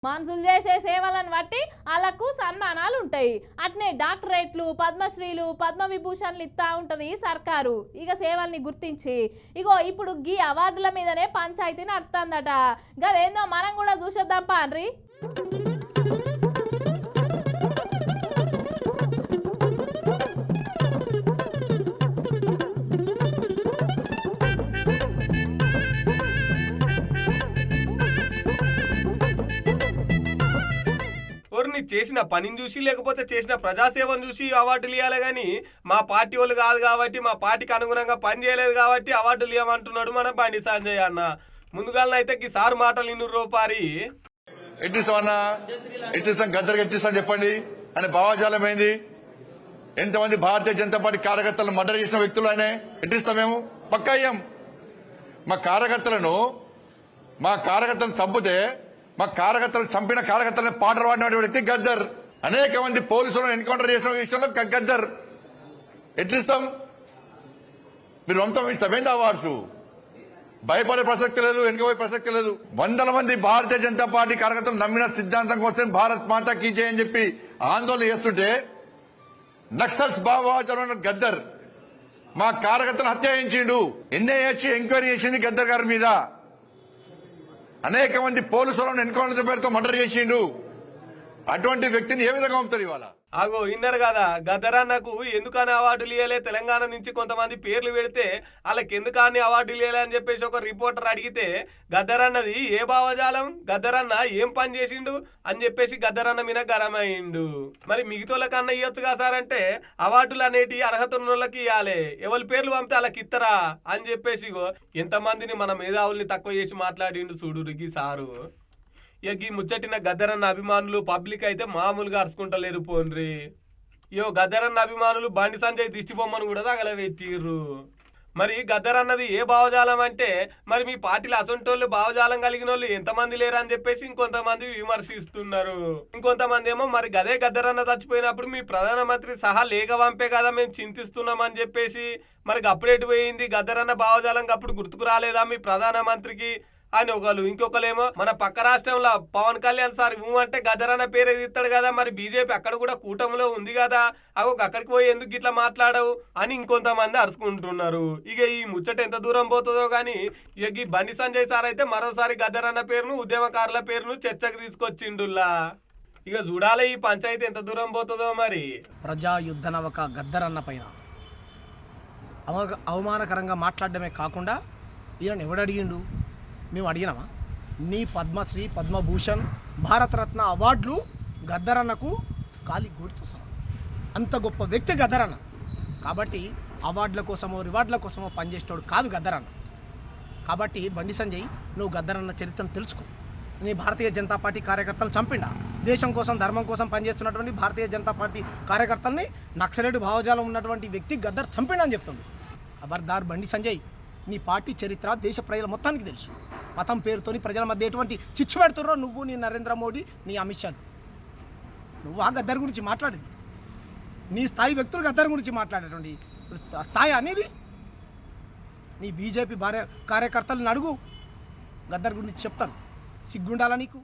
మనుషులు చేసే సేవలను బట్టి వాళ్ళకు సన్మానాలు ఉంటాయి. అట్నే డాక్టరేట్లు, పద్మశ్రీలు, పద్మవిభూషణ్లు ఇస్తా ఉంటుంది సర్కారు. ఇక సేవల్ని గుర్తించి ఇగో ఇప్పుడు గీ అవార్డుల మీదనే పంచాయతీ నడుతుందట. గదేందో మనం కూడా చూసేద్దాం పాండ్రి. చేసిన పనిని చూసి లేకపోతే చేసిన ప్రజాసేవను చూసి అవార్డులు ఇవ్వాలి కానీ మా పార్టీ వాళ్ళు కాదు కాబట్టి మా పార్టీకి అనుగుణంగా పని చేయలేదు కాబట్టి అవార్డులు ఇవ్వమంటున్నాడు మన బండి సంజయ్ అన్న. ముందుగాలనైతే ఈ సార్ మాటలు ఇన్ని రూపారి గద్దరికి ఎట్టిస్తాను చెప్పండి అని భావాజాలం ఏంది? ఎంతమంది భారతీయ జనతా పార్టీ కార్యకర్తలను మర్డర్ చేసిన వ్యక్తులు ఆయన ఎట్టిస్తాం మేము? పక్కా అయ్యాం. మా కార్యకర్తలను చంపితే మా కార్యకర్తలు చంపిన కార్యకర్తలను పాటలు పాడిన వ్యక్తి గద్దర్. అనేక మంది పోలీసులను ఎన్కౌంటర్ చేసిన విషయంలో గద్దర్. ఎట్లిస్తాం? మీరు వంతం ఇస్తామేంటి అవార్డ్స్? భయపడే ప్రసక్తి లేదు, వెనుకపోయే ప్రసక్తి లేదు. వందల మంది భారతీయ జనతా పార్టీ కార్యకర్తలు నమ్మిన సిద్ధాంతం కోసం భారత్ మాతా కీ జై అని చెప్పి ఆందోళన చేస్తుంటే నక్సల్స్ భావోద్వేగ గద్దర్ మా కార్యకర్తలు హత్య చేయించిండు. ఎన్ఐఏ ఎంక్వైరీ చేసింది గద్దర్ గారి మీద. అనేక మంది పోలీసులను ఎన్కౌంటర్ పేరుతో మర్డర్ చేసిండు. అటువంటి వ్యక్తిని ఏ విధంగా పంపుతారు ఇవాళ? అగో ఇన్నర్ కదా గద్దరన్నకు ఎందుకని అవార్డులు ఇవ్వలే? తెలంగాణ నుంచి కొంతమంది పేర్లు పెడితే వాళ్ళకి ఎందుకని అవార్డులు ఇవ్వలే అని చెప్పేసి ఒక రిపోర్టర్ అడిగితే గద్దరన్నది ఏ భావజాలం, గద్దరన్న ఏం పని చేసిండు అని చెప్పేసి గద్దరన్న మీద గరమైండు. మరి మిగతాళ్ళకన్నా ఇవ్వచ్చుగా సార్ అంటే అవార్డులు అనేటి అర్హత ఉన్న వాళ్ళకి ఇవ్వాలి, ఎవరి పేర్లు పంపితే వాళ్ళకి ఇస్తారా అని చెప్పేసి ఎంతమందిని మన మేధావుల్ని తక్కువ చేసి మాట్లాడిండు చూడురికి సారు. ఇక ఈ ముచ్చటిన గద్దరన్న అభిమానులు పబ్లిక్ అయితే మామూలుగా అరుచుకుంటలేరు పోన్రి. గద్దరన్న అభిమానులు బండి సంజయ్ దిష్టి బొమ్మను కూడా తగలబెట్టిర్రు. మరి గద్దరన్నది ఏ భావజాలం అంటే మరి మీ పార్టీలో అసంటోళ్ళు భావజాలం కలిగిన వాళ్ళు ఎంతమంది లేరు అని చెప్పేసి ఇంకొంతమంది విమర్శిస్తున్నారు. ఇంకొంతమంది ఏమో మరి గదే గద్దరన్న చచ్చిపోయినప్పుడు మీ ప్రధానమంత్రి సహా లేఖ పంపే కదా మేము చింతిస్తున్నాం అని చెప్పేసి మరి అప్పుడేటు పోయింది గద్దరన్న భావజాలం అప్పుడు గుర్తుకు రాలేదా మీ ప్రధానమంత్రికి అని ఒకళ్ళు. ఇంకొకరేమో మన పక్క రాష్ట్రంలో పవన్ కళ్యాణ్ సార్ అంటే గద్దరన్న పేరు ఇస్తాడు కదా, మరి బీజేపీ అక్కడ కూడా కూటమిలో ఉంది కదా, అక్కడికి పోయి ఎందుకు ఇట్లా మాట్లాడవు అని ఇంకొంతమంది అరుచుకుంటున్నారు. ఇక ఈ ముచ్చట ఎంత దూరం పోతుందో గానీ ఇక ఈ బండి సంజయ్ సార్ అయితే మరోసారి గద్దరన్న పేరును ఉద్యమకారుల పేరును చర్చకు తీసుకొచ్చిండుల్లా. ఇక చూడాలి ఈ పంచాయతీ ఎంత దూరం పోతుందో. మరి ప్రజా యుద్ధ నవక గద్దరన్న పైన అవమానకరంగా మాట్లాడడమే కాకుండా ఈయన ఎవడడిగిండు? మేము అడిగినామా? నీ పద్మశ్రీ, పద్మభూషణ్, భారతరత్న అవార్డులు గద్దరన్నకు కాలి గోడితో సమానం. అంత గొప్ప వ్యక్తి గద్దరన్న. కాబట్టి అవార్డుల కోసమో రివార్డుల కోసమో పనిచేసేవాడు కాదు గద్దరన్న. కాబట్టి బండి సంజయ్ నువ్వు గద్దరన్న చరిత్రను తెలుసుకో. నీ భారతీయ జనతా పార్టీ కార్యకర్తలను చంపిండా? దేశం కోసం ధర్మం కోసం పనిచేస్తున్నటువంటి భారతీయ జనతా పార్టీ కార్యకర్తల్ని నక్సలైట్ భావజాలం ఉన్నటువంటి వ్యక్తి గద్దర్ చంపిండా అని చెప్తుంది. ఖబర్దార్ బండి సంజయ్, నీ పార్టీ చరిత్ర దేశ ప్రజల మొత్తానికి తెలుసు. మతం పేరుతోని ప్రజల మధ్య ఎటువంటి చిచ్చు పెడుతుర్రో నువ్వు, నీ నరేంద్ర మోడీ, నీ అమిత్ షా. నువ్వు ఆ గద్దర్ గురించి మాట్లాడేది, నీ స్థాయి వ్యక్తులు గద్దర్ గురించి మాట్లాడేటువంటి స్థాయి అనేది. నీ బీజేపీ కార్యకర్తలను అడుగు, గద్దర్ గురించి చెప్తారు. సిగ్గుండాలా నీకు?